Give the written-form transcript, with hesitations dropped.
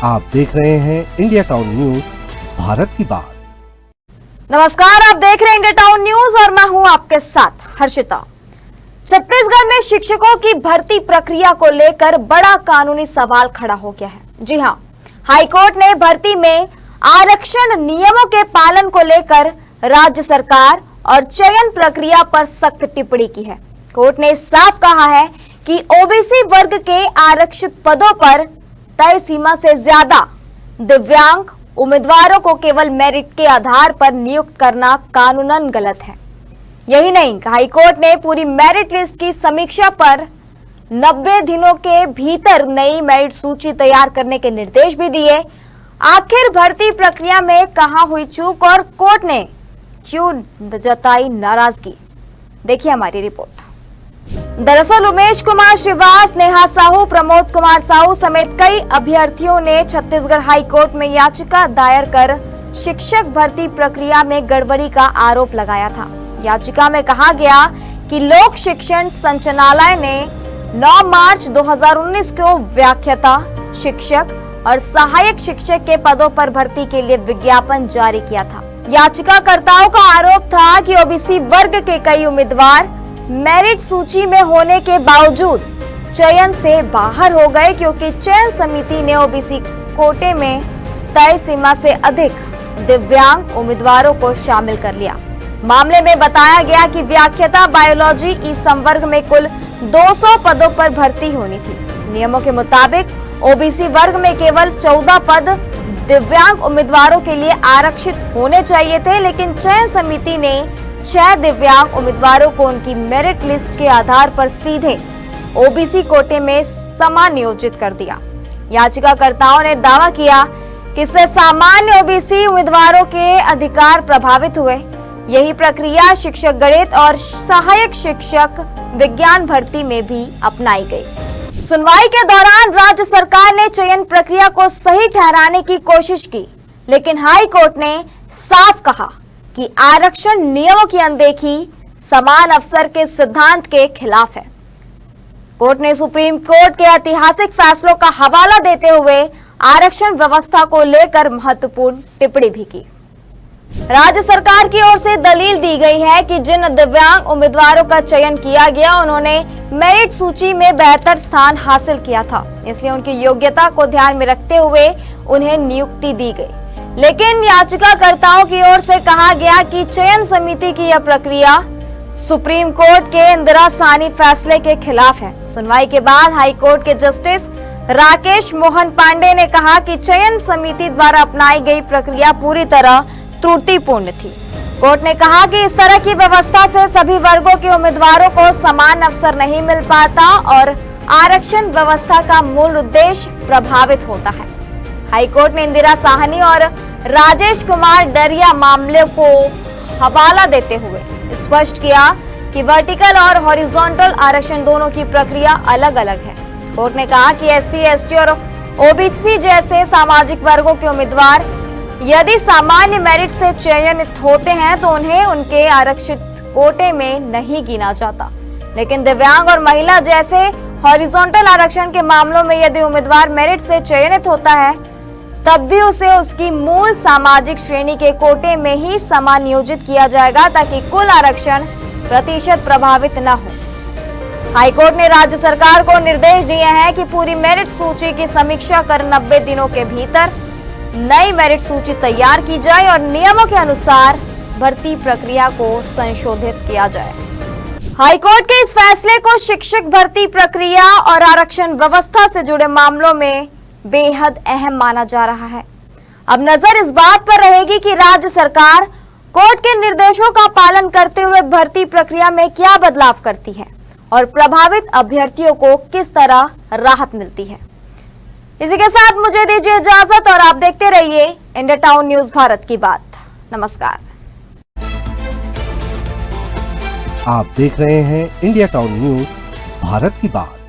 आप देख रहे हैं इंडिया टाउन न्यूज, भारत की बात। नमस्कार, आप देख रहे हैं इंडिया टाउन न्यूज और मैं हूं आपके साथ हर्षिता। छत्तीसगढ़ में शिक्षकों की भर्ती प्रक्रिया को लेकर बड़ा कानूनी सवाल खड़ा हो गया है। जी हां, हाईकोर्ट ने भर्ती में आरक्षण नियमों के पालन को लेकर राज्य सरकार और चयन प्रक्रिया पर सख्त टिप्पणी की है। कोर्ट ने साफ कहा है कि ओबीसी वर्ग के आरक्षित पदों पर तय सीमा से ज्यादा दिव्यांग उम्मीदवारों को केवल मेरिट के आधार पर नियुक्त करना कानूनन गलत है। यही नहीं, हाईकोर्ट ने पूरी मेरिट लिस्ट की समीक्षा पर 90 दिनों के भीतर नई मेरिट सूची तैयार करने के निर्देश भी दिए। आखिर भर्ती प्रक्रिया में कहां हुई चूक और कोर्ट ने क्यों जताई नाराजगी, देखिए हमारी रिपोर्ट। दरअसल उमेश कुमार श्रीवास, नेहा साहू, प्रमोद कुमार साहू समेत कई अभ्यर्थियों ने छत्तीसगढ़ हाईकोर्ट में याचिका दायर कर शिक्षक भर्ती प्रक्रिया में गड़बड़ी का आरोप लगाया था। याचिका में कहा गया कि लोक शिक्षण संचालनालय ने 9 मार्च 2019 को व्याख्याता शिक्षक और सहायक शिक्षक के पदों पर भर्ती के लिए विज्ञापन जारी किया था। याचिकाकर्ताओं का आरोप था कि ओबीसी वर्ग के कई उम्मीदवार मेरिट सूची में होने के बावजूद चयन से बाहर हो गए, क्योंकि चयन समिति ने ओबीसी कोटे में तय सीमा से अधिक दिव्यांग उम्मीदवारों को शामिल कर लिया। मामले में बताया गया कि व्याख्याता बायोलॉजी ई संवर्ग में कुल 200 पदों पर भर्ती होनी थी। नियमों के मुताबिक ओबीसी वर्ग में केवल 14 पद दिव्यांग उम्मीदवारों के लिए आरक्षित होने चाहिए थे, लेकिन चयन समिति ने 6 दिव्यांग उम्मीदवारों को उनकी मेरिट लिस्ट के आधार पर सीधे ओबीसी कोटे में समानियोजित कर दिया। याचिकाकर्ताओं ने दावा किया कि इससे सामान्य ओबीसी उम्मीदवारों के अधिकार प्रभावित हुए। यही प्रक्रिया शिक्षक गणित और सहायक शिक्षक विज्ञान भर्ती में भी अपनाई गई। सुनवाई के दौरान राज्य सरकार ने चयन प्रक्रिया को सही ठहराने की कोशिश की, लेकिन हाई कोर्ट ने साफ कहा कि आरक्षण नियमों की अनदेखी समान अवसर के सिद्धांत के खिलाफ है। कोर्ट ने सुप्रीम कोर्ट के ऐतिहासिक फैसलों का हवाला देते हुए आरक्षण व्यवस्था को लेकर महत्वपूर्ण टिप्पणी भी की। राज्य सरकार की ओर से दलील दी गई है कि जिन दिव्यांग उम्मीदवारों का चयन किया गया उन्होंने मेरिट सूची में बेहतर स्थान हासिल किया था, इसलिए उनकी योग्यता को ध्यान में रखते हुए उन्हें नियुक्ति दी गई। लेकिन याचिकाकर्ताओं की ओर से कहा गया कि चयन समिति की यह प्रक्रिया सुप्रीम कोर्ट के इंदिरा साहनी फैसले के खिलाफ है। सुनवाई के बाद हाईकोर्ट के जस्टिस राकेश मोहन पांडे ने कहा कि चयन समिति द्वारा अपनाई गई प्रक्रिया पूरी तरह त्रुटिपूर्ण थी। कोर्ट ने कहा कि इस तरह की व्यवस्था से सभी वर्गों के उम्मीदवारों को समान अवसर नहीं मिल पाता और आरक्षण व्यवस्था का मूल उद्देश्य प्रभावित होता है। हाईकोर्ट ने इंदिरा साहनी और राजेश कुमार डरिया मामले को हवाला देते हुए स्पष्ट किया कि वर्टिकल और हॉरिजॉन्टल आरक्षण दोनों की प्रक्रिया अलग अलग है। कोर्ट ने कहा कि एससी, एसटी और ओबीसी जैसे सामाजिक वर्गों के उम्मीदवार यदि सामान्य मेरिट से चयनित होते हैं तो उन्हें उनके आरक्षित कोटे में नहीं गिना जाता, लेकिन दिव्यांग और महिला जैसे हॉरिजॉन्टल आरक्षण के मामलों में यदि उम्मीदवार मेरिट से चयनित होता है तब भी उसे उसकी मूल सामाजिक श्रेणी के कोटे में ही समानियोजित किया जाएगा, ताकि कुल आरक्षण प्रतिशत प्रभावित न हो। हाईकोर्ट ने राज्य सरकार को निर्देश दिए हैं कि पूरी मेरिट सूची की समीक्षा कर 90 दिनों के भीतर नई मेरिट सूची तैयार की जाए और नियमों के अनुसार भर्ती प्रक्रिया को संशोधित किया जाए। हाईकोर्ट के इस फैसले को शिक्षक भर्ती प्रक्रिया और आरक्षण व्यवस्था से जुड़े मामलों में बेहद अहम माना जा रहा है। अब नजर इस बात पर रहेगी कि राज्य सरकार कोर्ट के निर्देशों का पालन करते हुए भर्ती प्रक्रिया में क्या बदलाव करती है और प्रभावित अभ्यर्थियों को किस तरह राहत मिलती है। इसी के साथ मुझे दीजिए इजाजत और आप देखते रहिए इंडिया टाउन न्यूज, भारत की बात। नमस्कार। आप देख रहे हैं इंडिया टाउन न्यूज, भारत की बात।